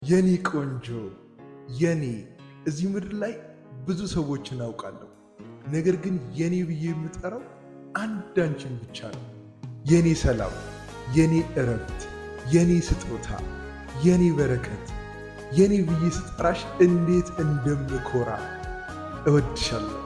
የኔ ቆንጆ የኔ እዚህ ምድር ላይ ብዙ ሰዎችን አውቃለሁ። ነገር ግን የኔ ብዬ የምጠራው አንድ አንቺን ብቻ ነው። የኔ ሰላም፣ የኔ እረፍት፣ የኔ ስጦታ፣ የኔ በረከት፣ የኔ ብዬ ስጠራሽ እንዴት እንደምኮራ እወድሻለሁ።